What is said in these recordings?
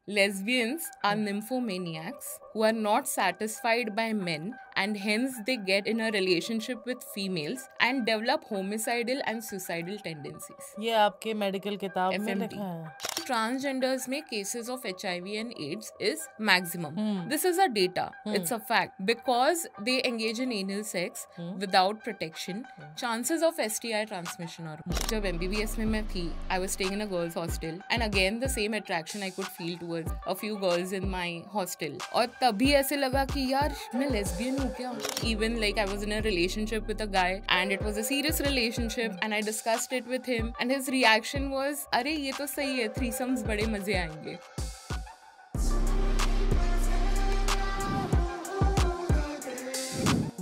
Lesbians are nymphomaniacs who are not satisfied by men and hence they get in a relationship with females and develop homicidal and suicidal tendencies. ये आपके medical किताब में FMT. लिखा है. Transgenders में cases of HIV and AIDS is maximum. This is a data. It's a fact. Because they engage in anal sex without protection, chances of STI transmission are more. जब MBBS में मैं थी, I was staying in a girls' hostel and again the same attraction I could feel towards a few girls in my hostel. और तभी ऐसे लगा कि यार मैं lesbian हूँ क्या? Even like I was in a relationship with a guy and it was a serious relationship and I discussed it with him and his reaction was अरे ये तो सही है threesomes बड़े मजे आएंगे.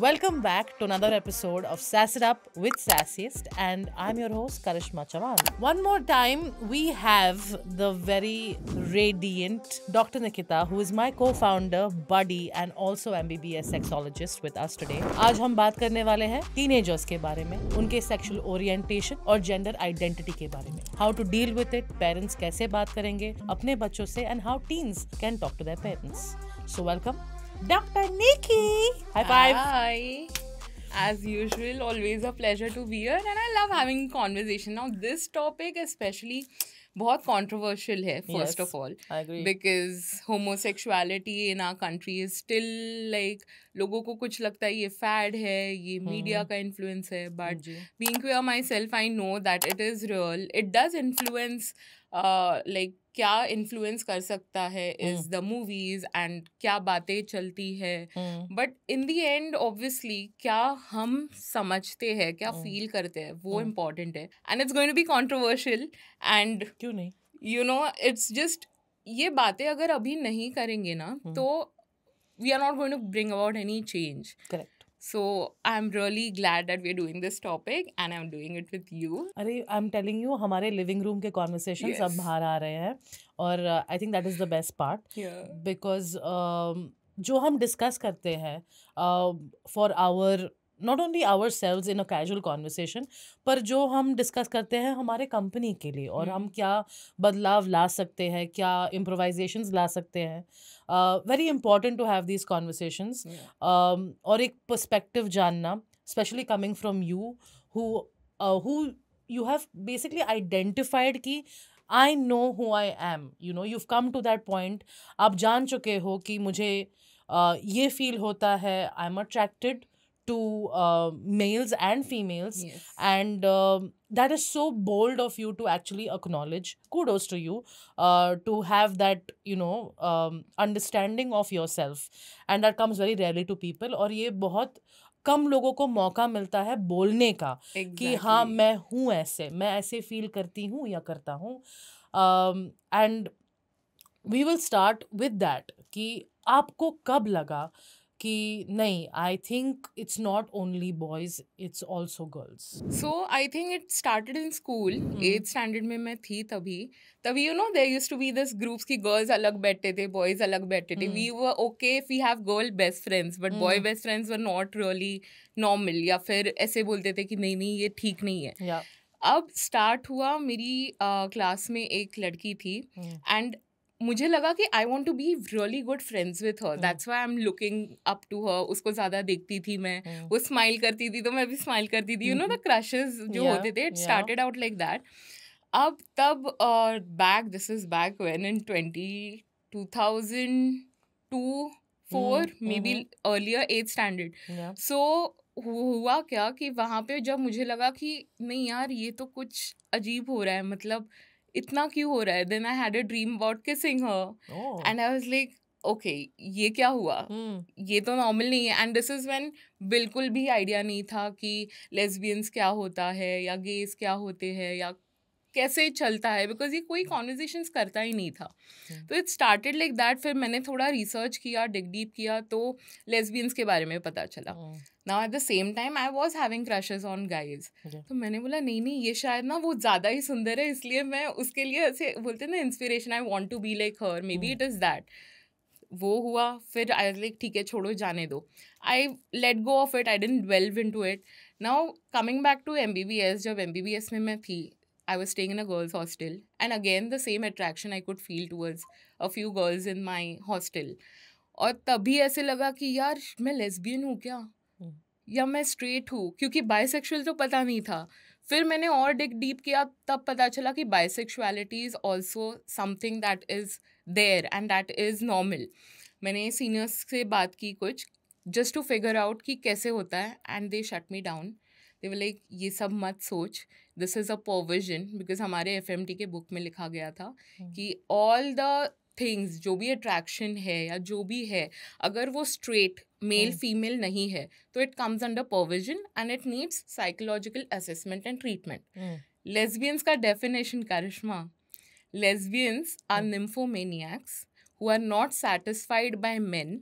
Welcome back to another episode of Sass It Up with Sassiest, and I'm your host Karishma Chavan. One more time, we have the very radiant Dr. Nikita, who is my co-founder, buddy, and also MBBS sexologist with us today. आज हम बात करने वाले हैं teenagers के बारे में, उनके sexual orientation और gender identity के बारे में. How to deal with it, parents कैसे बात करेंगे अपने बच्चों से, and how teens can talk to their parents. So welcome, Dr. Nikki. High five. Hi. As usual, always a pleasure to be here and I love having conversation. Now this topic especially बहुत controversial है first Yes, of all. I agree. Because homosexuality in our country is still like लोगों को कुछ लगता है ये fad है, ये media का influence है, but जी. being queer myself, I know that it is real. It does influence like क्या इन्फ्लुएंस कर सकता है इज द मूवीज एंड क्या बातें चलती है but in the end obviously क्या हम समझते हैं क्या फील करते हैं वो इम्पोर्टेंट है and it's going to be controversial and क्यों नहीं? यू नो इट्स जस्ट ये बातें अगर अभी नहीं करेंगे ना तो we are not going to bring about any change. Correct. So I'm really glad that we're doing this topic and I'm doing it with you. अरे आई एम टेलिंग यू, हमारे लिविंग रूम के conversation Yes. अब बाहर आ रहे हैं और I think that is the best part Yeah. Because जो हम डिस्कस करते हैं for our not only ourselves in a casual conversation, पर जो हम डिस्कस करते हैं हमारे कंपनी के लिए और हम क्या बदलाव ला सकते हैं, क्या इम्प्रोवाइजेशंस ला सकते हैं. Very important to have these conversations और एक पर्सपेक्टिव जानना, specially coming from you who you have basically identified कि I know who I am, you know, you've come to that point. आप जान चुके हो कि मुझे ये फील होता है, I'm attracted to males and females. Yes. And that is so bold of you to actually acknowledge. Kudos to you to have that, you know, understanding of yourself, and that comes very rarely to people. और ये बहुत कम लोगों को मौका मिलता है बोलने का कि हाँ मैं हूँ ऐसे, मैं ऐसे फील करती हूँ या करता हूँ. And we will start with that कि आपको कब लगा कि नहीं, I think it's not only boys, it's also girls. So I think it started in school. 8th standard में मैं थी तभी you know there used to be this groups की girls अलग बैठते थे, boys अलग बैठते थे. We were okay if we have girl best friends, but boy best friends were not really normal. या फिर ऐसे बोलते थे कि नहीं ये ठीक नहीं है. या अब स्टार्ट हुआ, मेरी क्लास में एक लड़की थी एंड मुझे लगा कि I want to be really good friends with her. That's why I am looking up to her. उसको ज़्यादा देखती थी मैं, वो स्माइल करती थी तो मैं भी स्माइल करती थी. यू नो द क्रशेज जो Yeah, होते थे, it yeah. Started out like that. अब तब back, this is back when in 2002-4 may be earlier 8th standard. या सो हुआ क्या कि वहाँ पे जब मुझे लगा कि नहीं यार ये तो कुछ अजीब हो रहा है, मतलब इतना क्यों हो रहा है, then I had a dream about kissing her and I was like okay ये क्या हुआ, ये तो नॉर्मल नहीं है. एंड दिस इज व्हेन बिल्कुल भी आइडिया नहीं था कि लेस्बियंस क्या होता है या गेस क्या होते हैं या कैसे चलता है, बिकॉज ये कोई कॉन्वर्जेशंस करता ही नहीं था. तो इट स्टार्टेड लाइक दैट. फिर मैंने थोड़ा रिसर्च किया, डिग डीप किया, तो लेस्बियंस के बारे में पता चला. Now at the same time I was having crushes on guys. तो मैंने बोला नहीं ये शायद ना वो ज़्यादा ही सुंदर है, इसलिए मैं उसके लिए ऐसे बोलते हैं ना inspiration, I want to be like her, maybe it is that. वो हुआ. फिर आई लाइक ठीक है छोड़ो जाने दो, I let go of it, I didn't delve into it. Now coming back to MBBS, जब MBBS में मैं थी, I was staying in a girls' hostel, and again the same attraction I could feel towards a few girls in my hostel. और तभी ऐसे लगा कि यार मैं लेस्बियन हूँ क्या, या मैं स्ट्रेट हूँ, क्योंकि बाइसेक्सुअल तो पता नहीं था. फिर मैंने और डिग डीप किया, तब पता चला कि bisexuality is also something that is there and that is normal. मैंने सीनियर्स से बात की कुछ, जस्ट टू फिगर आउट कि कैसे होता है, and they shut me down. They were like ये सब मत सोच, this is a perversion. Because हमारे FMT के बुक में लिखा गया था कि ऑल द थिंग्स, जो भी अट्रैक्शन है या जो भी है, अगर वो स्ट्रेट मेल फीमेल नहीं है तो it comes under perversion and it needs psychological assessment and treatment. Lesbians का definition, Karishma, lesbians are nymphomaniacs who are not satisfied by men,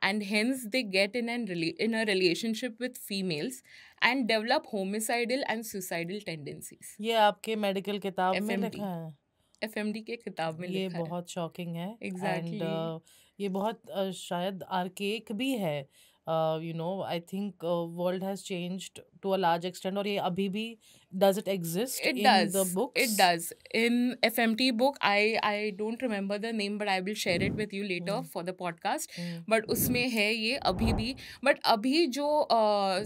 and hence they get in a relationship with females and develop homicidal and suicidal tendencies. ये आपके medical किताब में FMD. लिखा है? FMD के किताब में ये लिखा है. बहुत शॉकिंग है. Exactly. एंड ये बहुत शायद आर्केक भी है. You know, I think world has changed to a large extent. और ये अभी भी does it exist It in does. The books? It does. In FMT book, I don't remember the name, but I will share it with you later for the podcast. But उसमें है ये अभी भी. But अभी जो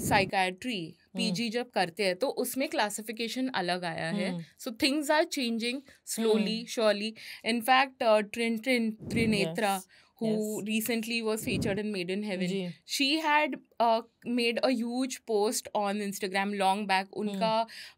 psychiatry PG जब करते हैं तो उसमें क्लासिफिकेशन अलग आया है. So things are changing slowly, surely. In fact, Trinetra, who recently was featured in Made in Heaven, she had made a huge post on Instagram long back. उनका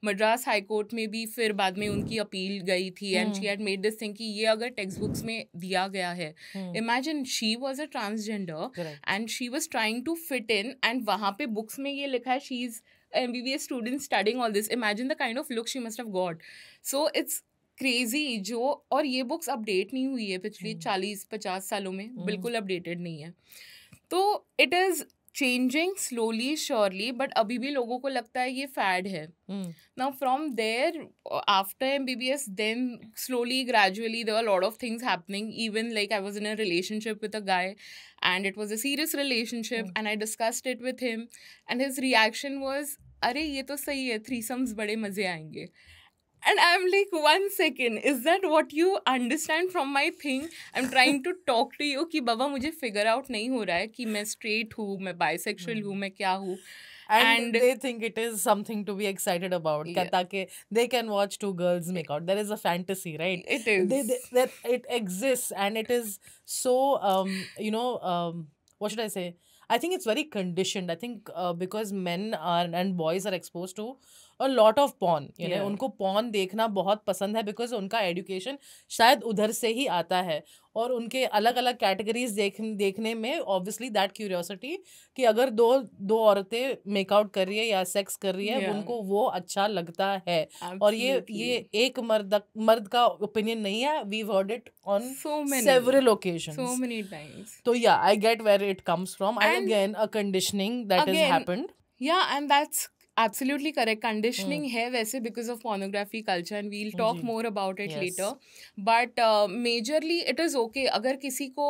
मद्रास हाई कोर्ट में भी फिर बाद में उनकी अपील गई थी, and she had made this thing कि ये अगर टेक्स्ट बुक्स में दिया गया है, imagine she was a transgender and she was trying to fit in, and वहाँ पे बुक्स में ये लिखा है she is MBBS student studying all this. Imagine the kind of look she must have got. So it's crazy जो. और ये books update नहीं हुई है पिछली 40-50 सालों में, बिल्कुल अपडेटेड नहीं है. तो it is changing slowly surely, but अभी भी लोगों को लगता है ये फैड है. Now from there after MBBS, then slowly gradually there were lot of things happening. Even like I was in a relationship with a guy, and it was a serious relationship, and I discussed it with him, and his reaction was, अरे ये तो सही है, threesomes बड़े मजे आएंगे. And I'm like, 1 second, is that what you understand from my thing? I'm trying to talk to you कि बाबा मुझे figure out नहीं हो रहा है कि मैं straight हूँ, मैं bisexual हूँ, मैं क्या हूँ. And they think it is something to be excited about. Yeah. ताकि they can watch two girls make out. There is a fantasy, right? It is. That it exists, and it is so, you know, what should I say? I think it's very conditioned. I think because men are and boys are exposed to a lot of porn. You know, उनको porn देखना बहुत पसंद है because उनका education शायद उधर से ही आता है. और उनके अलग अलग कैटेगरीज देखने में ऑब्वियसली दैट क्यूरियोसिटी कि अगर दो औरतें मेकआउट कर रही है या सेक्स कर रही है, उनको वो अच्छा लगता है. और ये एक मर्द का ओपिनियन नहीं है. We heard it on several occasions, so many times. तो या I get where it comes from. And again a conditioning that has happened. Yeah, and that's absolutely correct. Conditioning है वैसे because of pornography culture, and we'll talk more about it later. But majorly it is okay अगर किसी को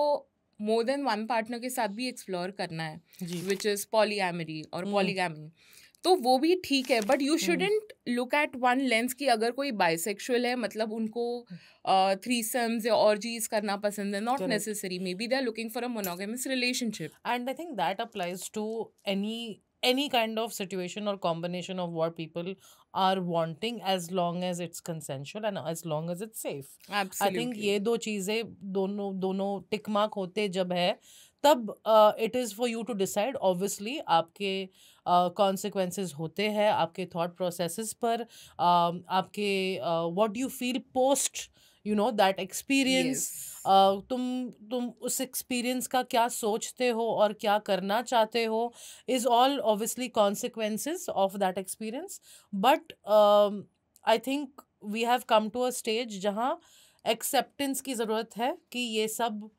more than one partner के साथ भी explore करना है, which is polyamory और polygamy, तो वो भी ठीक है. But you shouldn't look at one lens कि अगर कोई बाइसेक्सुअल है मतलब उनको थ्रीसम्स या ऑर्जीज करना पसंद है. Not necessary. Maybe they are looking for a monogamous relationship. And I think that applies to any kind of situation or combination of what people are wanting, as long as it's consensual and as long as it's safe. Absolutely. I think ये दो चीजें दोनों tick mark होते जब है तब it is for you to decide. Obviously आपके consequences होते हैं आपके thought processes पर, आपके what you feel post you know that experience. तुम उस एक्सपीरियंस का क्या सोचते हो और क्या करना चाहते हो is all obviously consequences of that experience. But I think we have come to a stage जहाँ acceptance की ज़रूरत है कि ये सब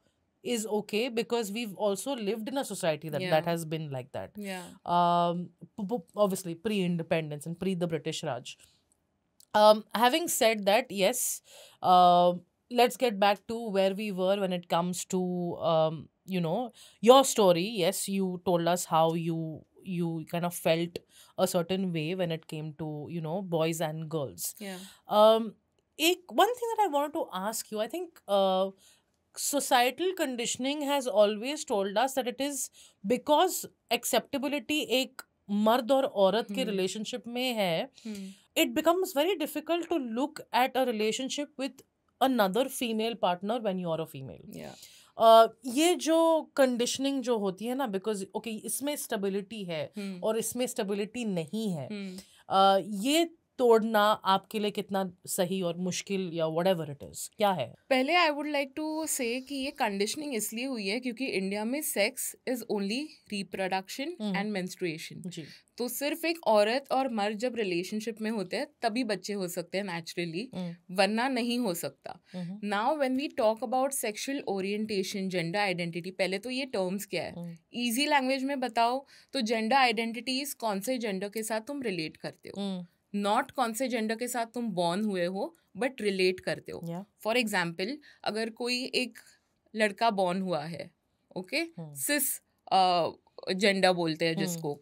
is okay, because we've also lived in a society that has been like that. Obviously pre-independence and pre the British Raj. Having said that, yes, let's get back to where we were when it comes to you know, your story. Yes, you told us how you kind of felt a certain way when it came to, you know, boys and girls. Yeah. One thing that I wanted to ask you, I think societal conditioning has always told us that it is because acceptability एक मर्द और औरत के relationship में है, it becomes very difficult to look at a relationship with another female partner when you are a female. ये जो conditioning जो होती है ना, बिकॉज ओके इसमें स्टेबिलिटी है और इसमें स्टेबिलिटी नहीं है, ये तोड़ना आपके लिए कितना सही और मुश्किल या व्हाटएवर इट इज, क्या है? पहले आई वुड लाइक टू से कि ये कंडीशनिंग इसलिए हुई है क्योंकि इंडिया में sex is only reproduction and menstruation. तो सिर्फ एक औरत और मर्द जब रिलेशनशिप में होते हैं तभी बच्चे हो सकते हैं नेचुरली, वरना नहीं हो सकता. Now when we talk about sexual orientation, gender identity, पहले तो ये टर्म्स क्या है, इजी लैंग्वेज में बताओ तो जेंडर आइडेंटिटीज कौन से जेंडर के साथ तुम रिलेट करते हो, नॉट कौन से जेंडर के साथ तुम बॉर्न हुए हो बट रिलेट करते हो. फॉर एग्जाम्पल, अगर कोई एक लड़का बॉर्न हुआ है, ओके, सिस जेंडर बोलते हैं जिसको,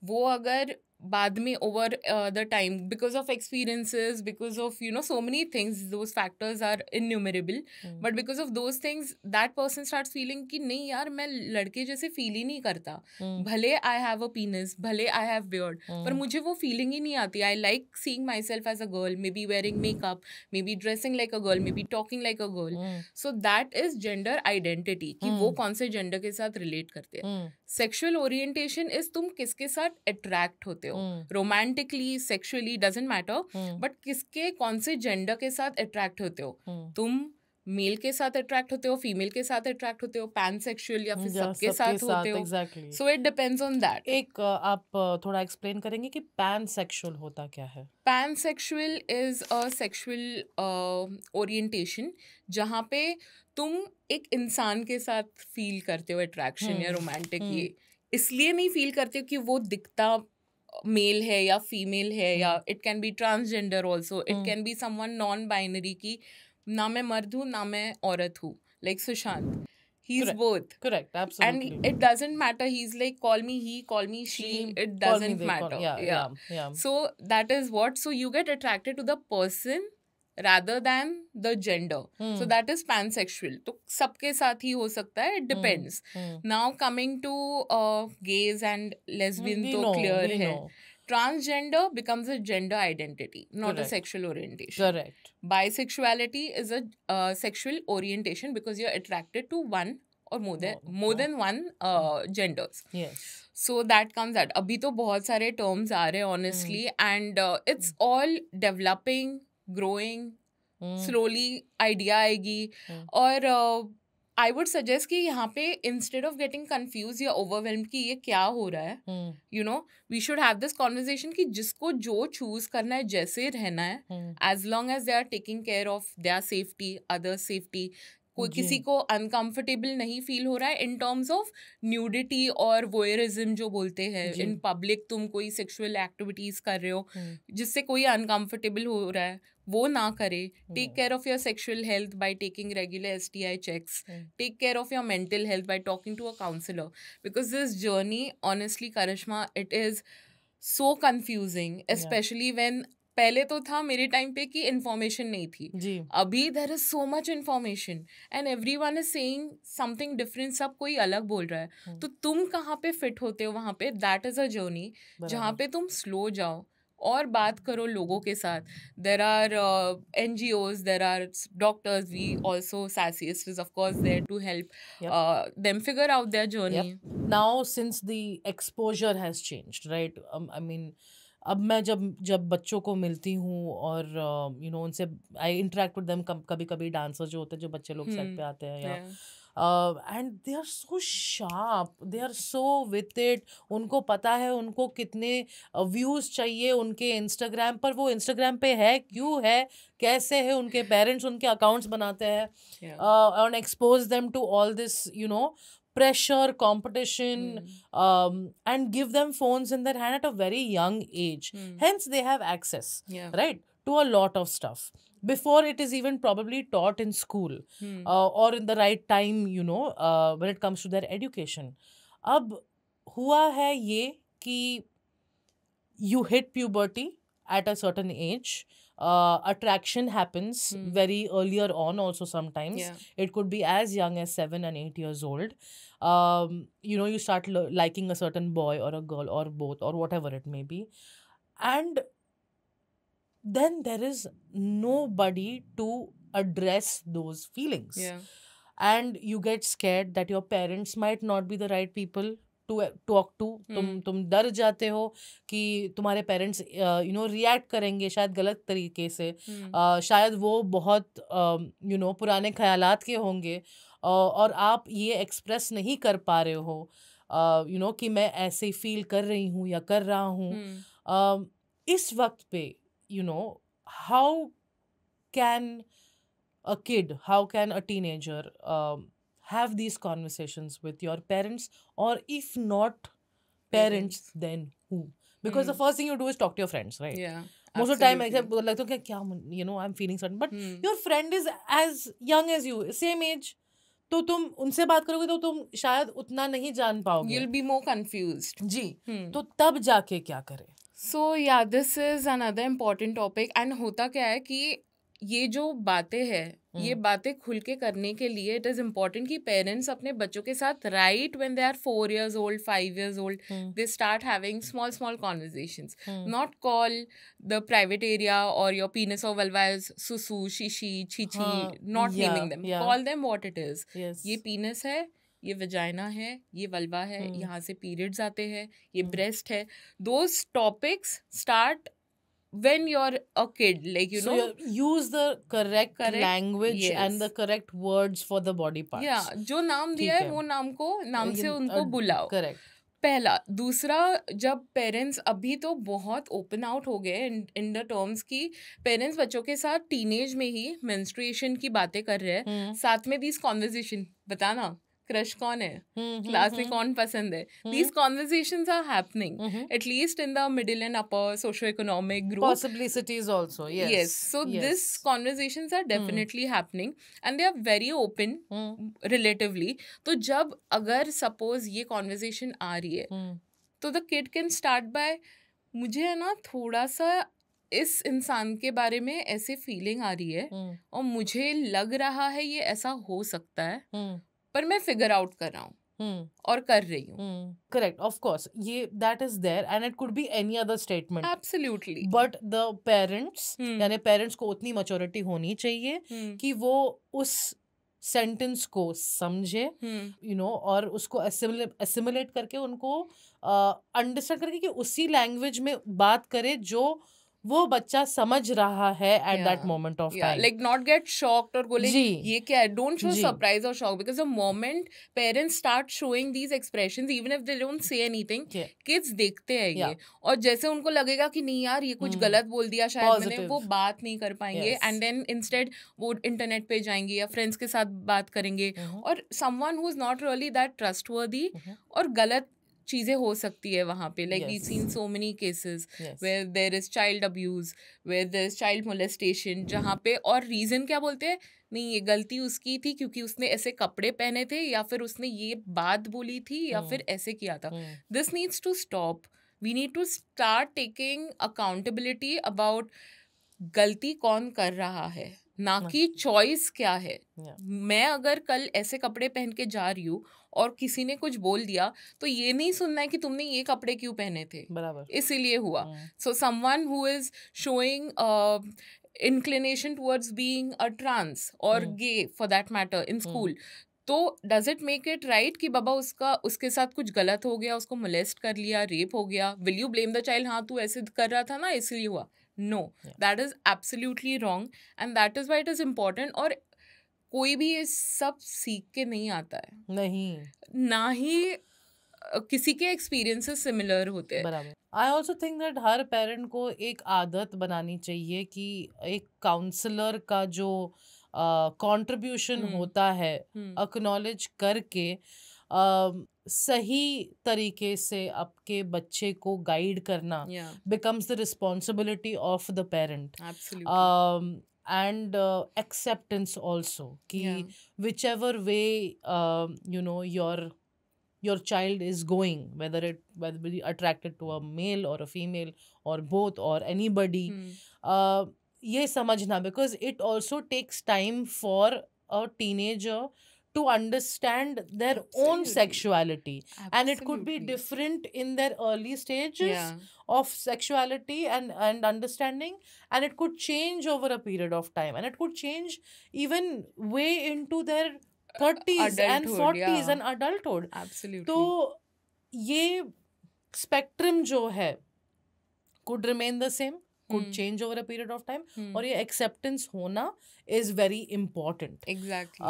वो अगर बाद में over the time because of experiences, because of you know so many things, those factors are innumerable, but because of those things that person starts feeling कि नहीं यार मैं लड़के जैसे फील ही नहीं करता, भले आई हैव अ पीनिस, भले आई हैव बियर्ड, पर मुझे वो फीलिंग ही नहीं आती. I like seeing myself as a girl, maybe wearing makeup, maybe dressing like a girl, maybe talking like a girl. So that is gender identity, कि वो कौन से जेंडर के साथ relate करते हैं. Sexual orientation is तुम किसके साथ अट्रैक्ट होते हो, romantically, sexually, doesn't matter, but किसके कौन से जेंडर के साथ अट्रैक्ट होते हो. तुम मेल के साथ अट्रैक्ट होते हो, फीमेल के साथ अट्रैक्ट होते हो, पैनसेक्सुअल या फिर सबके साथ होते हो. Exactly. So it depends on that. एक आप थोड़ा एक्सप्लेन करेंगे कि पैनसेक्सुअल होता क्या है? Pansexual is a sexual orientation जहाँ पे तुम एक इंसान के साथ फील करते हो अट्रैक्शन या रोमांटिक. ये इसलिए नहीं फील करते हो कि वो दिखता मेल है या फीमेल है, या it can B transgender also, it can be someone non binary, की ना मैं मर्द हूँ ना मैं औरत हूँ, like Sushant. He's both. Correct, absolutely. And it doesn't matter. He's like, call me he, call me she. It doesn't matter. Yeah. So that is what. So you get attracted to the person rather than the gender. So that is pansexual. तो सबके साथ ही हो सकता है. It depends. Now coming to gays and lesbian तो clear है. Transgender becomes a gender identity, not a sexual orientation. Correct. Bisexuality is a sexual orientation because you're attracted to one or more than one genders. Yes. So that comes at. अभी तो बहुत सारे terms आ रहे हैं honestly, and it's all developing, growing. Slowly idea आएगी. और I would suggest कि यहाँ पे instead of getting confused या overwhelmed कि ये क्या हो रहा है, you know, we should have this conversation कि जिसको जो choose करना है, जैसे रहना है, as long as they are taking care of their safety, others' safety, कोई किसी को uncomfortable नहीं feel हो रहा है in terms of nudity और voyeurism जो बोलते हैं in public, तुम कोई sexual activities कर रहे हो जिससे कोई uncomfortable हो रहा है, वो ना करे. Take care of your sexual health by taking regular STI checks. Take care of your mental health by talking to a counselor. Because this journey, honestly, Karishma, it is so confusing, especially when पहले तो था मेरे time पे कि information नहीं थी. अभी there is so much information and everyone is saying something different. सब कोई अलग बोल रहा है. तो तुम कहाँ पे फिट होते हो वहाँ पे. दैट इज अ जर्नी जहाँ पे तुम स्लो जाओ और बात करो लोगों के साथ. There are NGOs, there are doctors, we also SASIest is of course there to help them figure out their journey. Now since the exposure has changed, right? I mean, अब मैं जब बच्चों को मिलती हूँ और यू नो उनसे I interact with them, कभी कभी डांसर जो होते हैं जो बच्चे लोग सेट पे आते हैं या and they are so sharp, they are so with it. उनको पता है उनको कितने व्यूज़ चाहिए उनके इंस्टाग्राम पर, वो इंस्टाग्राम पे है क्यों है, कैसे है, उनके पेरेंट्स उनके अकाउंट्स बनाते हैं और expose them to all this you know pressure, competition, and give them phones in their hand at a very young age. Hence, they have access, right, to a lot of stuff before it is even probably taught in school or in the right time, you know, when it comes to their education. अब हुआ है ये कि you hit puberty at a certain age. attraction happens very earlier on also sometimes. Yeah. It could be as young as 7 and 8 years old. You start liking a certain boy or a girl or both or whatever it may be. And then there is nobody to address those feelings. Yeah. And you get scared that your parents might not be the right people to talk to. तुम डर जाते हो कि तुम्हारे parents react करेंगे शायद गलत तरीके से. शायद वो बहुत पुराने ख्यालात के होंगे और आप ये एक्सप्रेस नहीं कर पा रहे हो कि मैं ऐसे फील कर रही हूँ या कर रहा हूँ. इस वक्त पे how can a kid, how can a teenager have these conversations with your parents, or if not parents, then who? Because the first thing you do is talk to your friends, right? Yeah. Most of the time, except like, I'm feeling certain, but your friend is as young as you, same age. तो तुम उनसे बात करोगे तो तुम शायद उतना नहीं जान पाओगे. You'll be more confused. जी. तो तब जाके क्या करें? So yeah, this is another important topic. And होता क्या है कि ये जो बातें हैं, ये बातें खुल के करने के लिए it is important कि parents अपने बच्चों के साथ right when they are 4 years old, 5 years old, they start having small conversations. Not call the private area or your penis or vulva as susu, shishi, chichi, not naming them. Call them what it is. Yes. ये penis है, ये vagina है, ये vulva है, यहाँ से periods आते हैं, ये ब्रेस्ट है. Those topics start when you're a kid, like so use the correct language and the correct words for the body parts. Yeah, जो नाम दिया है वो नाम से उनको बुलाओ. Correct. पहला. दूसरा, जब पेरेंट्स अभी तो बहुत ओपन आउट हो गए इन द टर्म्स की पेरेंट्स बच्चों के साथ टीनेज में ही मेंस्ट्रुएशन की बातें कर रहे हैं, साथ में दिस कॉन्वर्सेशन, बताना क्रश कौन है, क्लास में कौन पसंद है. These conversations are happening, at least in the middle and upper socio-economic group. Possibly cities also, yes. Yes, so these conversations are definitely happening and they are very open relatively. तो जब अगर suppose ये conversation आ रही है, तो the kid can start by, मुझे है ना थोड़ा सा इस इंसान के बारे में ऐसे फीलिंग आ रही है और मुझे लग रहा है ये ऐसा हो सकता है, पर मैं फिगर आउट कर रहा हूँ और कर रही हूँ. करेक्ट, ऑफ कोर्स, ये that is there and it could be any other statement. Absolutely. But the parents, यानी पेरेंट्स को उतनी मैच्योरिटी होनी चाहिए कि वो उस सेंटेंस को समझे, और उसको असिमुलेट करके उनको अंडरस्टैंड करके कि उसी लैंग्वेज में बात करे जो वो बच्चा समझ रहा है at that moment of time. Like not get shocked or go like ये क्या है. Don't show surprise or shock, because the moment parents start showing these expressions, even if they don't say anything, kids देखते हैं ये और जैसे उनको लगेगा कि नहीं यार ये कुछ गलत बोल दिया शायद मैंने, वो बात नहीं कर पाएंगे and then instead वो इंटरनेट पे जाएंगे या फ्रेंड्स के साथ बात करेंगे और someone who is not really that trustworthy और गलत चीजें हो सकती है वहाँ पे. Like we've seen so many cases where there is child abuse, where there is child molestation, जहाँ पे और रीजन क्या बोलते हैं, नहीं ये गलती उसकी थी क्योंकि उसने ऐसे कपड़े पहने थे या फिर उसने ये बात बोली थी या फिर ऐसे किया था. This needs to stop. We need to start taking accountability about गलती कौन कर रहा है, ना कि चॉइस क्या है. मैं अगर कल ऐसे कपड़े पहन के जा रही हूँ और किसी ने कुछ बोल दिया तो ये नहीं सुनना है कि तुमने ये कपड़े क्यों पहने थे, बराबर इसीलिए हुआ. So someone who is showing inclination towards being a trans or gay for that matter in school, तो does it make it right कि बाबा उसके साथ कुछ गलत हो गया, उसको मोलेस्ट कर लिया, रेप हो गया, will you blame the child, हाँ तू ऐसे कर रहा था ना इसलिए हुआ? No, that is absolutely wrong and that is why it is important. और कोई भी ये सब सीख के नहीं आता है, नहीं, ना ही किसी के एक्सपीरियंसेस सिमिलर होते हैं. बराबर. I also think that her parent को एक आदत बनानी चाहिए कि एक काउंसलर का जो कंट्रीब्यूशन होता है एक्नॉलेज करके सही तरीके से आपके बच्चे को गाइड करना becomes the responsibility of the parent. And acceptance also कि whichever way your child is going, whether be attracted to a male or a female or both or anybody, ये समझना, because it also takes time for a teenager to understand their own Absolutely. sexuality, and it could be Absolutely. different in their early stages Yeah. of sexuality and understanding, and it could change over a period of time, and it could change even way into their 30s and Adulthood, 40s yeah. and adulthood. Absolutely. तो ये spectrum जो है could remain the same, could change over a period of time, और ये acceptance होना is very important. Exactly.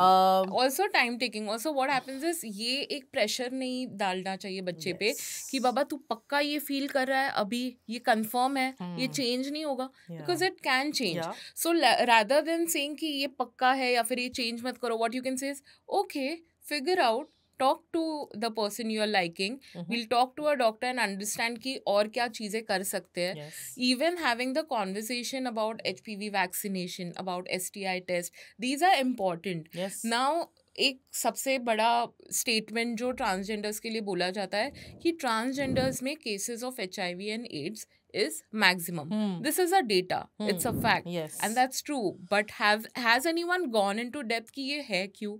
Also time taking. Also what happens is ये एक pressure नहीं डालना चाहिए बच्चे पे कि बाबा तू पक्का ये feel कर रहा है अभी, ये confirm है, ये change नहीं होगा, because it can change. Yeah. So rather than saying कि ये पक्का है या फिर ये change मत करो, what you can say is okay, figure out, talk to the person you are liking. We'll talk to a doctor and understand कि और क्या चीजें कर सकते हैं. Yes. Even having the conversation about HPV vaccination, about STI test, these are important. Yes. Now एक सबसे बड़ा स्टेटमेंट जो ट्रांसजेंडर्स के लिए बोला जाता है कि ट्रांसजेंडर्स में cases of HIV and AIDS is maximum. This is a data. It's a fact. Yes. And that's true. But has anyone gone into depth कि ये है क्यों?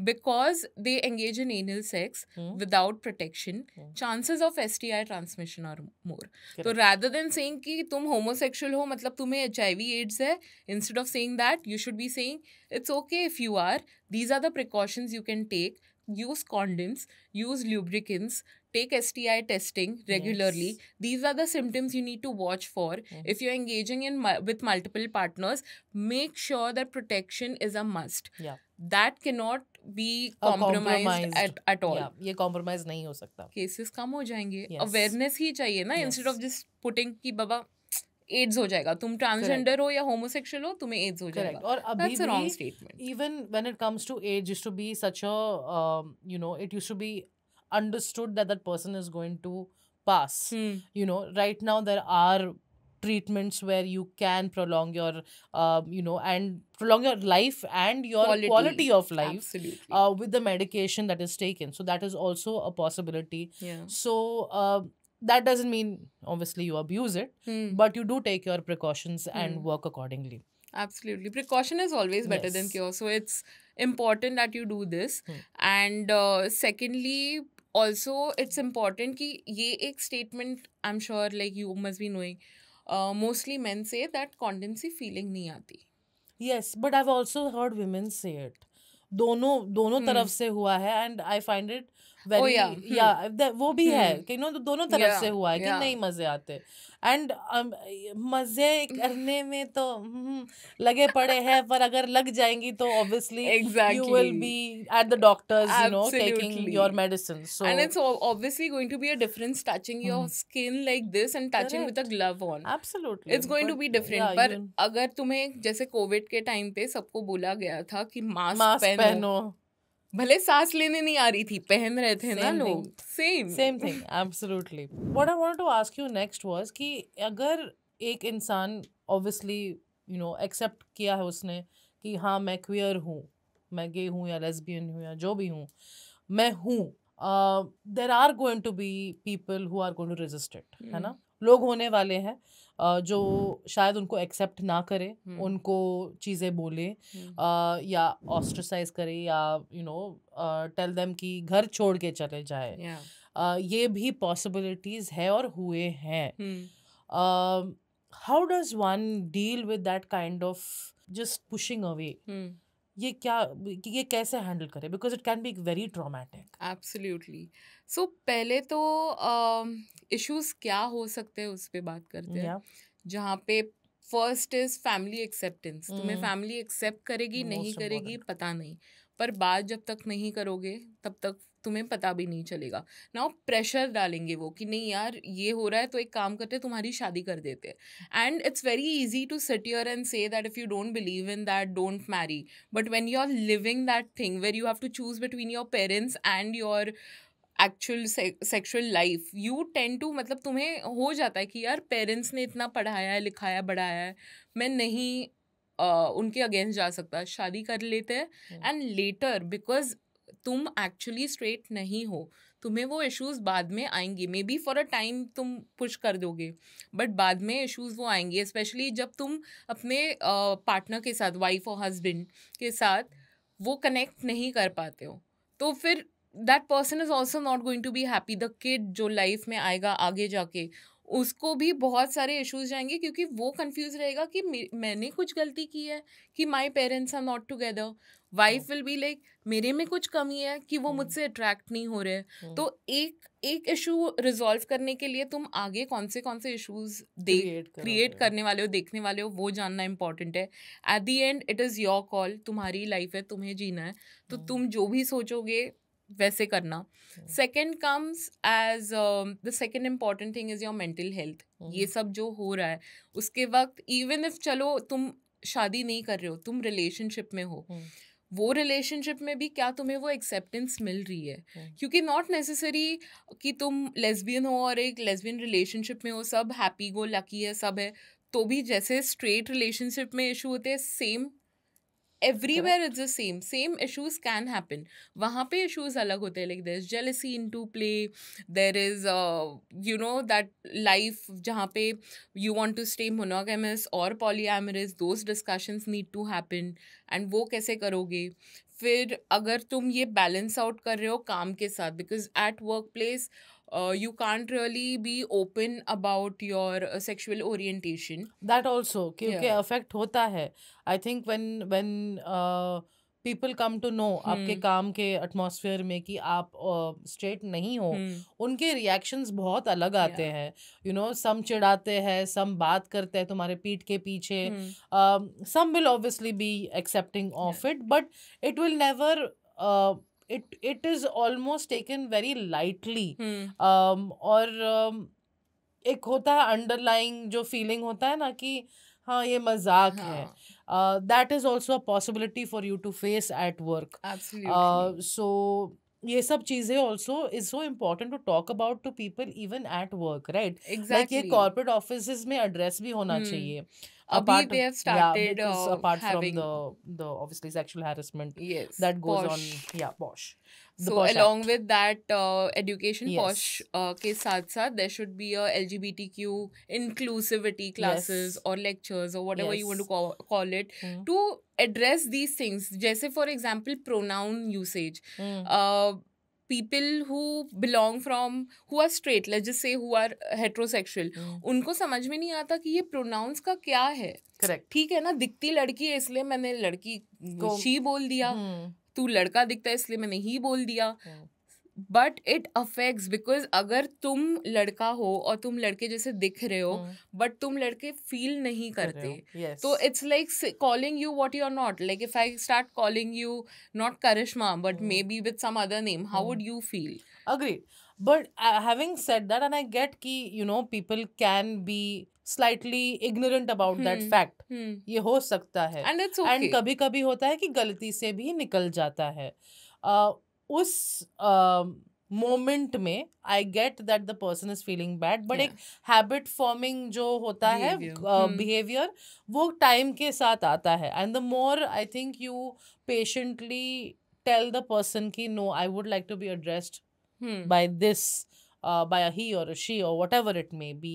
Because they engage in anal sex without protection. Chances of STI transmission are more. So rather than saying कि तुम homosexual हो मतलब तुम्हें HIV AIDS है, instead of saying that, you should be saying it's okay if you are. These are the precautions you can take. Use condoms, use lubricants, take STI testing regularly. Yes. These are the symptoms you need to watch for. If you're engaging in with multiple partners, make sure that protection is a must. Yeah. That cannot be compromised at all. Yeah, ये compromise नहीं हो सकता. Cases कम हो जाएंगे. Yes. Awareness ही चाहिए ना, instead of just putting कि बाबा ads हो जाएगा, तुम ट्रांसजेंडर हो या होमोसेक्सुअल हो तुम्हें एड्स हो जाएगा. और अभी That's a wrong statement. even when it comes to age, used to be such a it used to be understood that person is going to pass. Right now there are treatments where you can prolong your and prolong your life and your quality of life. Absolutely. With the medication that is taken, so that is also a possibility. Yeah. So that doesn't mean obviously you abuse it, but you do take your precautions and work accordingly. Absolutely. Precaution is always better than cure. So it's important that you do this. And secondly, also it's important कि ये एक statement, I'm sure like you must be knowing, mostly men say that condom से feeling नहीं आती. Yes, but I've also heard women say it. दोनों तरफ से हुआ है, and I find it very वो भी है कि दोनों तरफ से हुआ है कि नहीं मजे आते, and मजे करने में तो लगे पड़े हैं, पर अगर लग जाएंगी तो obviously you will be at the doctors, taking your medicine. So and it's obviously going to be a difference touching your skin like this and touching with a glove on. Absolutely. It's going to be different. पर अगर तुम्हें जैसे Covid के time पे सबको बोला गया था कि मास्क पहनो, भले सांस लेने नहीं आ रही थी, पहन रहे थे ना लोग. Same thing. Absolutely. What I wanted to ask you next was कि अगर एक इंसान obviously accept किया है उसने कि हाँ मैं queer हूँ, मैं gay हूँ या lesbian हूँ या जो भी हूँ, मैं हूँ, there are going to be people who are going to resist it, है ना? लोग होने वाले हैं जो शायद उनको एक्सेप्ट ना करे, उनको चीज़ें बोले या ऑस्ट्रेसाइज करे या टेल देम कि घर छोड़ के चले जाए. ये भी पॉसिबिलिटीज है और हुए हैं. How does one deal with that kind of just pushing away? ये कैसे हैंडल करे, because it can be very traumatic. Absolutely. So पहले तो इश्यूज क्या हो सकते हैं उस पे बात करते हैं. जहाँ पे फर्स्ट इज फैमिली एक्सेप्टेंस. तुम्हें फैमिली एक्सेप्ट करेगी नहीं करेगी पता नहीं, पर बात जब तक नहीं करोगे तब तक तुम्हें पता भी नहीं चलेगा. नाउ प्रेशर डालेंगे वो कि नहीं यार ये हो रहा है तो एक काम करते तुम्हारी शादी कर देते हैं. And it's very easy to sit here and say that if you don't believe in that don't marry, but when you are living that thing where you have to choose between your parents and your actual sexual life, you tend to मतलब तुम्हें हो जाता है कि यार parents ने इतना पढ़ाया है लिखाया बढ़ाया है, मैं नहीं उनके अगेंस्ट जा सकता, शादी कर लेते हैं. एंड लेटर बिकॉज तुम एक्चुअली स्ट्रेट नहीं हो, तुम्हें वो इश्यूज बाद में आएंगे, may be for a time तुम पुश कर दोगे, बट बाद में इश्यूज वो आएंगे, स्पेशली जब तुम अपने पार्टनर के साथ, वाइफ और हस्बैंड के साथ वो कनेक्ट नहीं कर पाते हो, तो फिर that person is also not going to be happy. The kid जो लाइफ में आएगा आगे जाके, उसको भी बहुत सारे इश्यूज जाएंगे, क्योंकि वो कंफ्यूज रहेगा कि मैंने कुछ गलती की है कि my parents are not together. Wife will be like मेरे में कुछ कमी है कि वो मुझसे अट्रैक्ट नहीं हो रहे। तो एक इशू रिजॉल्व करने के लिए तुम आगे कौन से इश्यूज क्रिएट करने वाले हो, देखने वाले हो, वो जानना इंपॉर्टेंट है। At the end it is your call, तुम्हारी लाइफ है, तुम्हें जीना है, तो तुम जो भी सोचोगे वैसे करना। Second comes as the second important thing is your mental health. ये सब जो हो रहा है उसके वक्त, इवन इफ चलो तुम शादी नहीं कर रहे हो, तुम रिलेशनशिप में हो, वो रिलेशनशिप में भी क्या तुम्हें वो एक्सेप्टेंस मिल रही है? क्योंकि नॉट नेसेसरी कि तुम लेस्बियन हो और एक लेस्बियन रिलेशनशिप में हो, सब हैप्पी गो लकी है, सब है, तो भी जैसे स्ट्रेट रिलेशनशिप में इशू होते हैं, same everywhere it's the same issues can happen. वहाँ पे issues अलग होते हैं, like there's jealousy into play, there is you know that life जहाँ पे you want to stay monogamous or polyamorous, those discussions need to happen, and वो कैसे करोगे? फिर अगर तुम ये बैलेंस आउट कर रहे हो काम के साथ, because at work place you can't really be open about your sexual orientation. That also क्योंकि affect होता है. I think when people come to know आपके काम के एटमॉस्फेयर में कि आप स्ट्रेट नहीं हो, उनके रिएक्शंस बहुत अलग आते हैं. यू नो, सम चिढ़ाते हैं, सम बात करते हैं तुम्हारे पीठ के पीछे, some will obviously be accepting of it, but it will never it is almost taken very lightly. और एक होता है अंडरलाइंग जो फीलिंग होता है ना कि हाँ ये मजाक है. That is also a possibility for you to face at work. Absolutely. So ये सब चीजें also is so important to talk about to people even at work, right? Exactly. Like ये corporate offices में address भी होना चाहिए. Apart they have started apart having from the obviously sexual harassment that goes on. Posh. So along with that education, posh के साथ साथ there should be a LGBTQ inclusivity classes or lectures or whatever you want to call it to address these things. जैसे for example pronoun usage. People who belong from, who are straight, let's just say who are heterosexual, उनको समझ में नहीं आता कि ये pronouns का क्या है. Correct. ठीक है ना, दिखती लड़की है इसलिए मैंने लड़की को she बोल दिया, तू लड़का दिखता है इसलिए मैंने ही बोल दिया. बट इट अफेक्ट्स, बिकॉज अगर तुम लड़का हो और तुम लड़के जैसे दिख रहे हो बट तुम लड़के फील नहीं करते, तो it's like calling you what you are not. Like if I start calling you not Karishma but may be with some other name, how would you feel? Agreed. But having said that, and I get कि you know people can be slightly ignorant about that fact. ये हो सकता है, and it's okay. And कभी कभी होता है कि गलती से भी निकल जाता है. उस मोमेंट में I get that the person is feeling bad, but एक हैबिट फॉर्मिंग जो होता है बिहेवियर, वो टाइम के साथ आता है. And the more I think you patiently tell the person कि no, I would like to be addressed by this, by a he or a she or whatever it may be,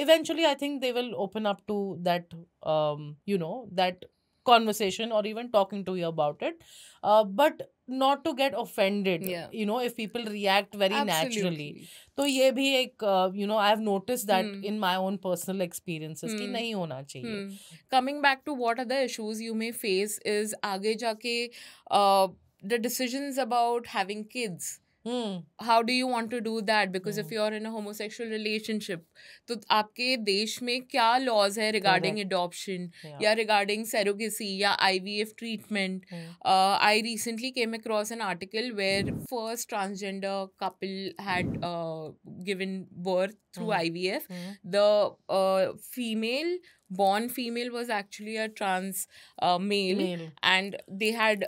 eventually I think they will open up to that, you know, that conversation or even talking to you about it, but not to get offended. You know, if people react very naturally, तो ये भी एक you know, I have noticed that in my own personal experiences कि नहीं होना चाहिए. Coming back to what other issues you may face is आगे जाके the decisions about having kids. How do you want to do that? Because if you're in a homosexual relationship, तो आपके देश में क्या laws है regarding adoption या regarding surrogacy या IVF treatment? I recently came across an article where first transgender couple had given birth through IVF. The female born female was actually a trans male, and they had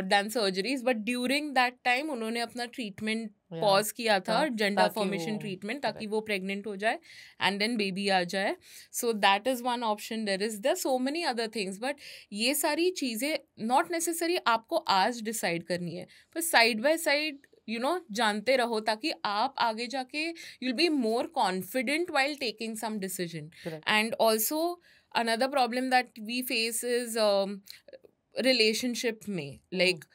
done surgeries, but during that time उन्होंने अपना treatment pause किया था, gender formation treatment, ताकि वो pregnant हो जाए and then baby आ जाए. So that is one option. There is so many other things, but ये सारी चीज़ें नॉट नेसेसरी आपको आज डिसाइड करनी है, पर साइड बाय साइड जानते रहो, ताकि आप आगे जाके you'll be more confident while taking some decision. Correct. And also another problem that we face is relationship में, like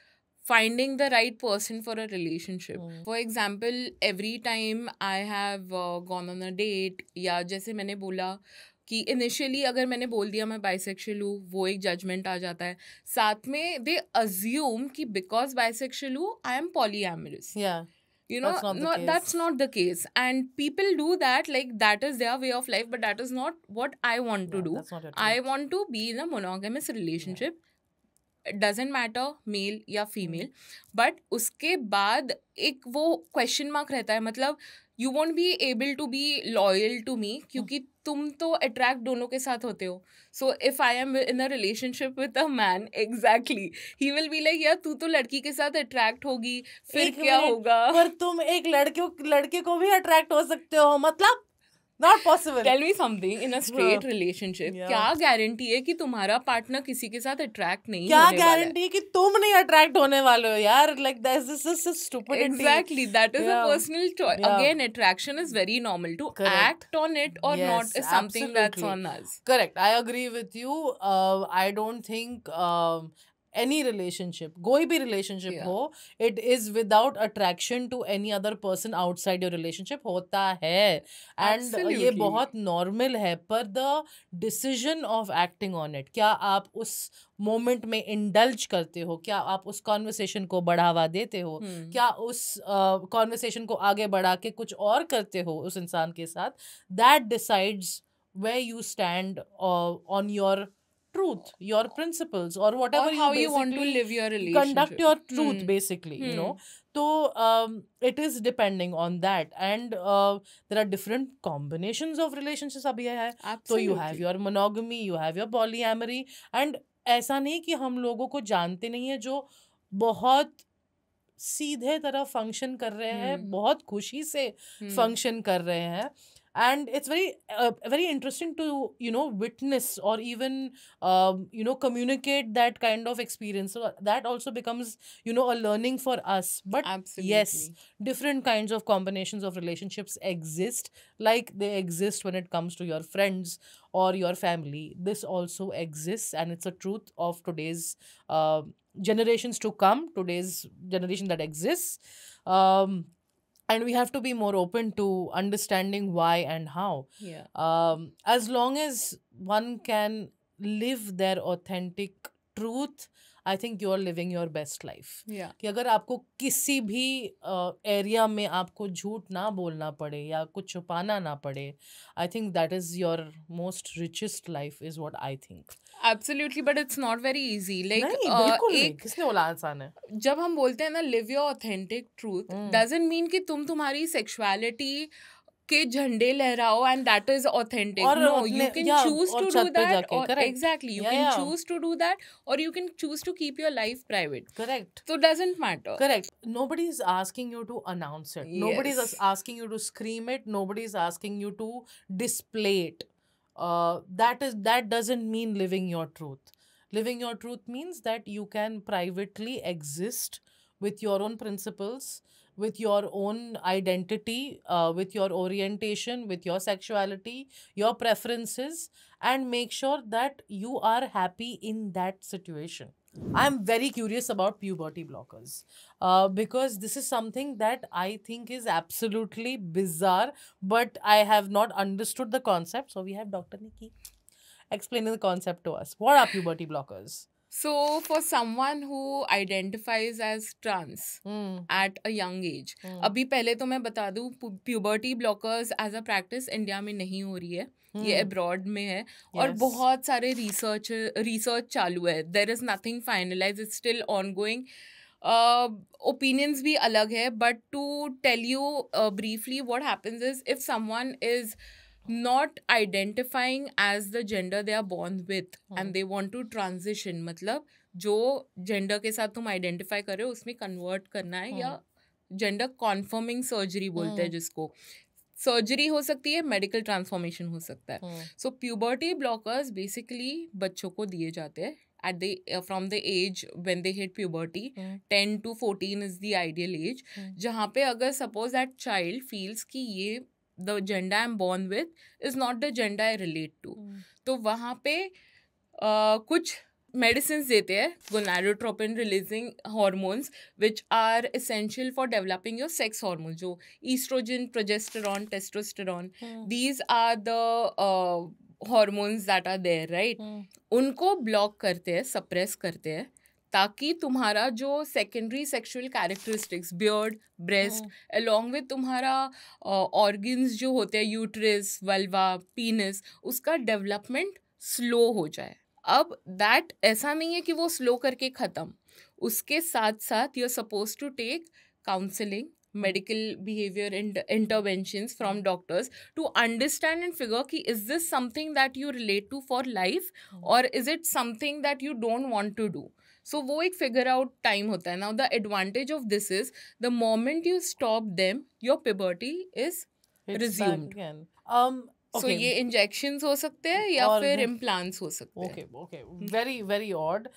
finding the right person for a relationship. For example, every time I have gone on a date, या जैसे मैंने बोला कि initially अगर मैंने बोल दिया मैं बाइसेक्शुअल हूँ, वो एक जजमेंट आ जाता है. साथ में दे अज्यूम कि बिकॉज बाइसेक्शुअल हूँ I am polyamorous. That's not the case, and people do that, like that is their way of life, but that is not what I want to do. I want to be in a monogamous relationship. It doesn't matter male या female, but उसके बाद एक वो question mark रहता है, मतलब you want be able to be loyal to me, क्योंकि तुम तो अट्रैक्ट दोनों के साथ होते हो. So if I am in a relationship with a man, exactly he will be like यार तू तो लड़की के साथ अट्रैक्ट होगी, फिर क्या होगा. पर तुम एक लड़के को भी अट्रैक्ट हो सकते हो, मतलब Not possible. Tell me something, in a straight relationship, क्या गारंटी है कि तुम्हारा पार्टनर किसी के साथ अट्रैक्ट नहीं होने वाला है? क्या गारंटी है कि तुम नहीं अट्रैक्ट होने वाले हो यार? Like this is a stupidity. Exactly, that is a personal choice. Again, attraction is very normal. To act on it or not is something that's on us. Correct. I agree with you. I don't think any relationship, कोई भी relationship हो, it is without attraction to any other person outside your relationship. होता है, and ये बहुत normal है, पर the decision of acting on it, क्या आप उस moment में indulge करते हो, क्या आप उस conversation को बढ़ावा देते हो, क्या उस conversation को आगे बढ़ा के कुछ और करते हो उस इंसान के साथ, that decides where you stand on your truth, your principles, or whatever, or how you want to live your relationship, conduct your truth, basically. You know, so it is depending on that, and there are different combinations of relationships abhi hai. So you have your monogamy, you have your polyamory, and ऐसा नहीं कि हम लोगों को जानते नहीं है जो बहुत सीधे तरह फंक्शन कर रहे हैं, बहुत खुशी से फंक्शन कर रहे हैं. And it's very interesting to witness or even communicate that kind of experience. So that also becomes a learning for us. But absolutely, yes, different kinds of combinations of relationships exist, like they exist when it comes to your friends or your family. This also exists, and it's a truth of today's generations to come, today's generation that exists. And we have to be more open to understanding why and how. As long as one can live their authentic truth, I think you are living your best life. कि अगर आपको किसी भी area में आपको झूठ ना बोलना पड़े या कुछ छुपाना ना पड़े, I think that is your most richest life, is what I think. Absolutely, but it's not very easy. Like नहीं, बिल्कुल नहीं. किसने बोला आसान है? जब हम बोलते हैं ना live your authentic truth, doesn't mean कि तुम तुम्हारी sexuality के झंडे लहराओ and that is authentic. No, you can choose to do that, or exactly, you can choose to do that, or you can choose to keep your life private. Correct. So it doesn't matter. Correct. Nobody is asking you to announce it. Yes. Nobody is asking you to scream it. Nobody is asking you to display it. That doesn't mean living your truth. Living your truth means that you can privately exist with your own principles, with your own identity, with your orientation, with your sexuality, your preferences, and make sure that you are happy in that situation. I'm very curious about puberty blockers because this is something that I think is absolutely bizarre, but I have not understood the concept. So we have Dr. Nikki explaining the concept to us. What are puberty blockers? So for someone who identifies as trans at a young age, अभी पहले तो मैं बता दूँ puberty blockers as a practice India में नहीं हो रही है, ये abroad में है. और बहुत सारे research चालू है. There is nothing finalized, it's still ongoing. Opinions भी अलग है, but to tell you briefly what happens is if someone is not identifying as the gender they are born with and they want to transition, मतलब जो gender के साथ तुम identify कर रहे हो उसमें कन्वर्ट करना है, या जेंडर कॉन्फर्मिंग सर्जरी बोलते हैं जिसको, सर्जरी हो सकती है, मेडिकल ट्रांसफॉर्मेशन हो सकता है. सो प्यूबर्टी ब्लॉकर्स बेसिकली बच्चों को दिए जाते हैं at the from the age when they hit puberty. 10 to 14 is the ideal age, जहाँ पे अगर suppose that child feels कि ये the gender I'm born with is not the gender I relate to, तो वहाँ पे कुछ medicines देते हैं, gonadotropin releasing hormones which are essential for developing your sex hormones, जो estrogen, progesterone, testosterone, these are the hormones that are there, right? उनको block करते हैं, सप्रेस करते हैं, ताकि तुम्हारा जो secondary sexual characteristics, beard, breast, along with तुम्हारा ऑर्गन्स जो होते हैं, यूट्रस, वल्वा, पीनस, उसका डेवलपमेंट स्लो हो जाए. अब दैट ऐसा नहीं है कि वो स्लो करके ख़त्म, उसके साथ साथ you are suppose to take counselling, medical behavior and interventions from doctors to understand and figure ki is this something that you relate to for life or is it something that you don't want to do. So wo ek figure out time hota hai. Now the advantage of this is the moment you stop them, your puberty is resumed. So ये injections हो सकते हैं या फिर implants हो सकते हैं. Okay, very very odd,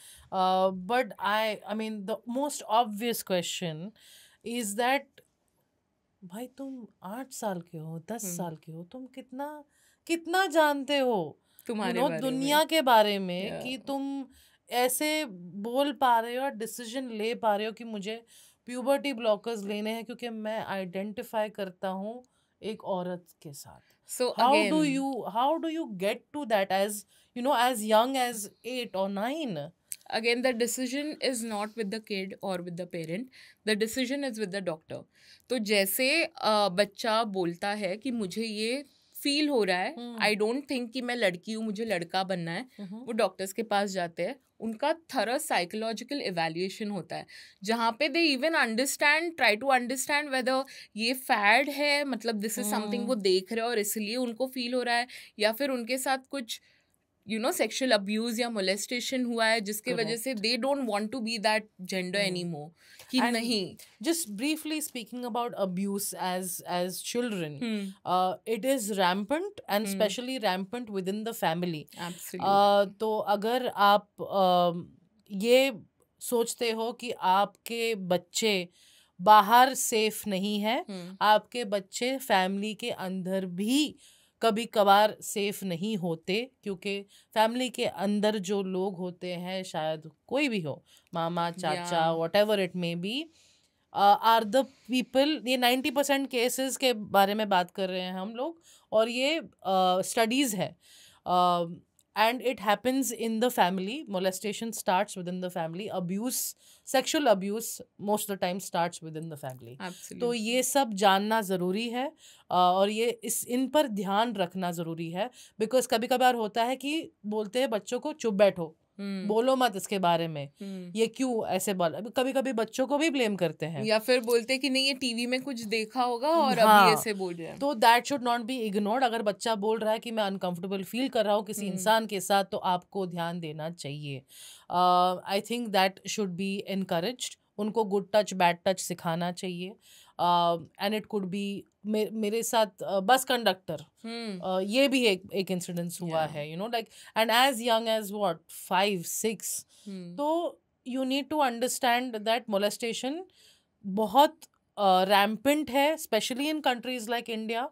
but I mean the most obvious question is that भाई तुम 8 साल के हो, 10 साल के हो, तुम कितना जानते हो तुम्हारे दुनिया के बारे में कि तुम ऐसे बोल पा रहे हो और डिसीजन ले पा रहे हो कि मुझे प्यूबर्टी ब्लॉकर्स लेने हैं क्योंकि मैं आइडेंटिफाई करता हूँ एक औरत के साथ. So how do you get to that as as young as 8 or 9? Again, the decision is not with the kid or with the parent. The decision is with the doctor. तो जैसे बच्चा बोलता है कि मुझे ये फील हो रहा है, आई डोंट थिंक कि मैं लड़की हूँ, मुझे लड़का बनना है, वो डॉक्टर्स के पास जाते हैं, उनका थरो साइकोलॉजिकल इवैल्यूएशन होता है जहाँ पे they even understand, try to understand whether ये फैड है, मतलब दिस इज समथिंग वो देख रहे हैं और इसलिए उनको फील हो रहा है, या फिर उनके साथ कुछ सेक्सुअल अब्यूज या मोलेस्टेशन हुआ है जिसके वजह से they don't want to be that gender anymore. कि नहीं, just briefly speaking about abuse as children, it is rampant and especially rampant within the family. Absolutely. तो अगर आप ये सोचते हो कि आपके बच्चे बाहर सेफ नहीं है, आपके बच्चे फैमिली के अंदर भी कभी कभार सेफ नहीं होते, क्योंकि फैमिली के अंदर जो लोग होते हैं, शायद कोई भी हो, मामा, चाचा, whatever it may be, are the people. ये 90% केसेस के बारे में बात कर रहे हैं हम लोग, और ये स्टडीज़ है. And it happens in the family. Molestation starts within the family. Abuse, sexual abuse most of the time starts within the family. Absolutely. तो ये सब जानना ज़रूरी है और ये इन पर ध्यान रखना ज़रूरी है, बिकॉज कभी कभार होता है कि बोलते हैं बच्चों को चुप बैठो, बोलो मत इसके बारे में, ये क्यों ऐसे बोल. कभी कभी बच्चों को भी ब्लेम करते हैं, या फिर बोलते हैं कि नहीं ये टीवी में कुछ देखा होगा और अभी ऐसे बोल रहे हैं. तो that should not be ignored. अगर बच्चा बोल रहा है कि मैं अनकंफर्टेबल फील कर रहा हूँ किसी इंसान के साथ, तो आपको ध्यान देना चाहिए. आई think that should be encouraged. उनको गुड टच बैड टच सिखाना चाहिए. एंड इट कुड बी, मेरे साथ बस कंडक्टर, ये भी एक इंसिडेंस हुआ है, like, and as young as what 5-6. तो you need to understand that molestation बहुत रैम्पेंट है, specially in countries like India.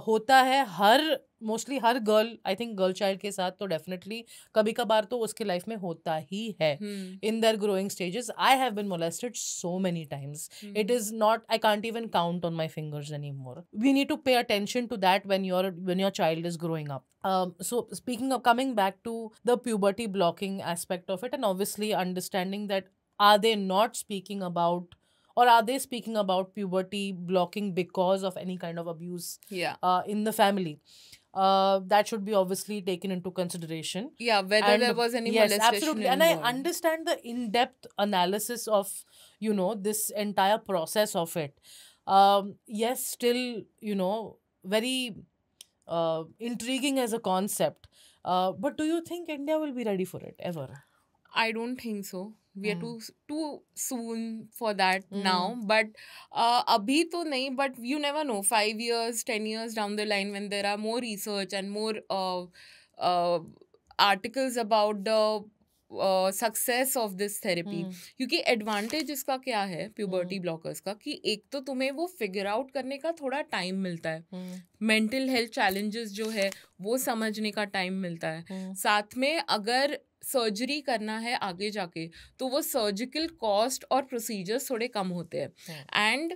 होता है मोस्टली हर girl, I think girl child के साथ तो डेफिनेटली कभी कभार तो उसके लाइफ में होता ही है in their growing stages. I have been molested so many times. It is not, I can't even count on my fingers any more. We need to pay attention to that when your child is growing up. So speaking of, coming back to the puberty blocking aspect of it, and obviously understanding that are they not speaking about, or are they speaking about puberty blocking because of any kind of abuse in the family? That should be obviously taken into consideration. Yeah, whether there was any molestation. Absolutely. And I understand the in-depth analysis of this entire process of it. Yes, still, very intriguing as a concept. But do you think India will be ready for it ever? I don't think so. We are Hmm. too soon for that now. Hmm. But abhi to nahi, but you never know. 5 years, 10 years down the line, when there are more research and more uh, articles about the success of this therapy. क्योंकि advantage इसका क्या है puberty blockers का, कि एक तो तुम्हें वो फिगर आउट करने का थोड़ा टाइम मिलता है, मेंटल हेल्थ चैलेंजेस जो है वो समझने का टाइम मिलता है. साथ में अगर सर्जरी करना है आगे जाके तो वो सर्जिकल कॉस्ट और प्रोसीजर्स थोड़े कम होते हैं. एंड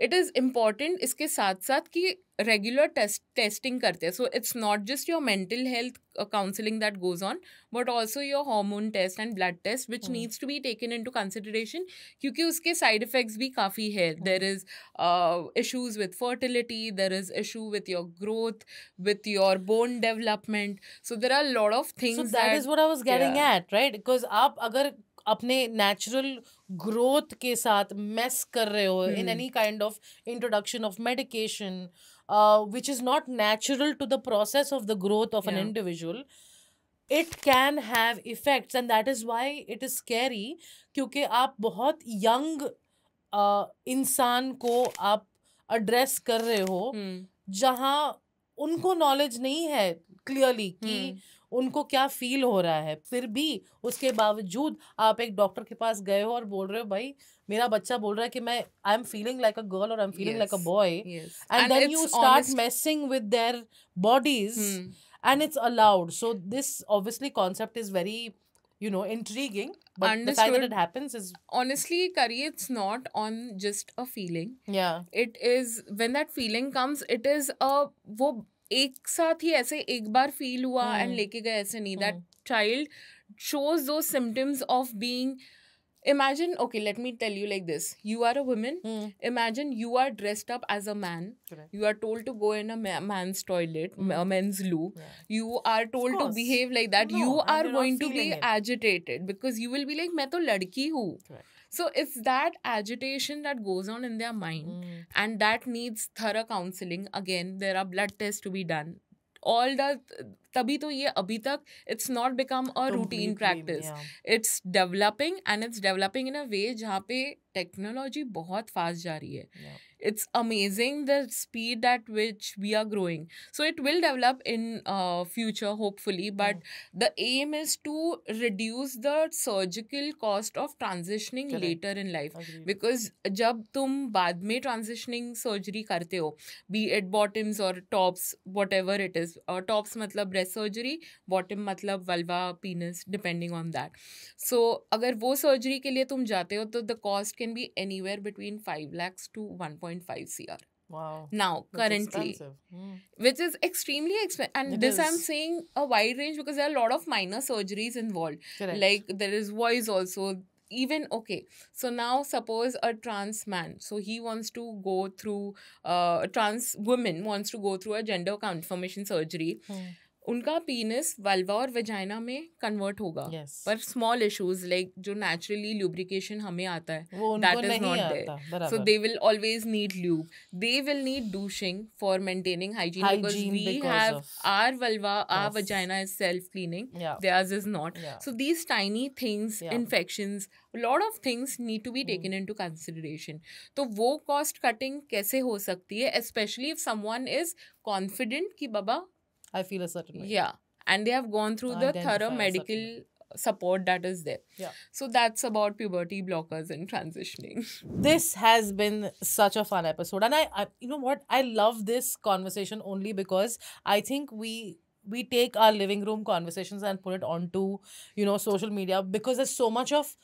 इट इज़ इम्पॉर्टेंट इसके साथ साथ कि रेगुलर टेस्टिंग करते हैं. So it's not just your mental health counseling that goes on, but also your hormone test and blood test, which needs to be taken into consideration, क्योंकि उसके side effects भी काफ़ी है. There is issues with fertility, there is issue with your growth, with your bone development. So there are a lot of things. So that is what I was getting at, right? Because आप अगर अपने natural growth के साथ mess कर रहे हो in any kind of introduction of medication, which is not natural to the process of the growth of an individual, it can have effects, and that is why it is scary. क्योंकि आप बहुत young इंसान को आप address कर रहे हो जहाँ उनको knowledge नहीं है clearly कि उनको क्या फील हो रहा है. फिर भी उसके बावजूद आप एक डॉक्टर के पास गए हो और बोल रहे हो भाई मेरा बच्चा बोल रहा है कि मैं I am feeling like a girl और I am feeling like a boy, and then you start messing with their bodies and it's allowed. So this obviously concept is very intriguing, but the fact that it happens is honestly, Kari, it's not on just a feeling. Yeah, it is when that feeling comes, it is a वो एक साथ ही ऐसे एक बार feel हुआ and लेके गए ऐसे नहीं. That child shows those symptoms of being. Imagine, okay, let me tell you like this. You are a woman. Imagine you are dressed up as a man. Correct. You are told to go in a man's toilet, a men's loo. You are told to behave like that. No, you and are you're not going to be feeling it. agitated because you will be like, मैं तो लड़की हूँ. So it's that agitation that goes on in their mind, and that needs thorough counseling. Again, there are blood tests to be done. All the तभी तो ये अभी तक it's not become a routine practice. It's developing, and it's developing in a way जहाँ पे technology बहुत fast जा रही है. It's amazing the speed at which we are growing. So it will develop in future hopefully, but the aim is to reduce the surgical cost of transitioning later in life. Because जब तुम बाद में transitioning surgery करते हो, be it bottoms or tops, whatever it is, tops मतलब breast surgery, bottom मतलब vulva, penis, depending on that. So अगर वो surgery के लिए तुम जाते हो तो the cost can be anywhere between 5 lakhs to 1.5 crore. Wow. Now, That's currently, expensive. which is extremely expensive. And It this is. I'm saying a wide range because there are a lot of minor surgeries involved. Correct. Like there is voice also. Even, okay, so now suppose a trans man, so he wants to go through, a trans woman wants to go through a gender confirmation surgery. उनका penis vulva और vagina में convert होगा. पर small issues like जो naturally lubrication हमें आता है, that is not there. So they will always need lube. They will need douching for maintaining hygiene because we have our vulva, our vagina is self cleaning, theirs is not. So these tiny things, infections, a lot of things need to be taken into consideration. तो वो cost cutting कैसे हो सकती है, especially if someone is confident कि बाबा I feel a certain way. Yeah, and they have gone through the thorough medical support that is there. Yeah. So that's about puberty blockers and transitioning. This has been such a fun episode, and I you know what, I love this conversation only because I think we take our living room conversations and put it onto social media, because there's so much of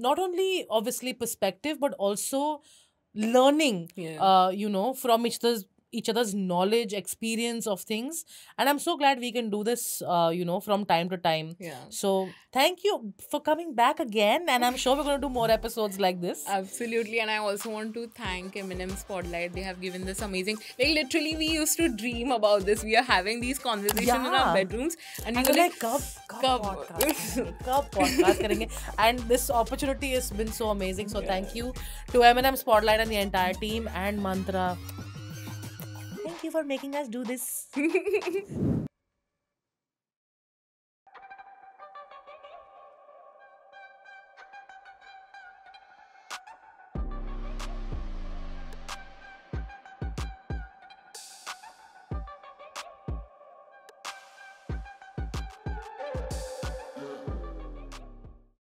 not only obviously perspective but also learning from each other's knowledge, experience of things, and I'm so glad we can do this from time to time. Yeah. So thank you for coming back again, and I'm sure we're going to do more episodes like this. Absolutely. And I also want to thank Eminem Spotlight. They have given this amazing, like literally we used to dream about this. We are having these conversations in our bedrooms and we were like kab podcast karenge, and this opportunity has been so amazing. So thank you to Eminem Spotlight and the entire team, and Mantra, thank you for making us do this.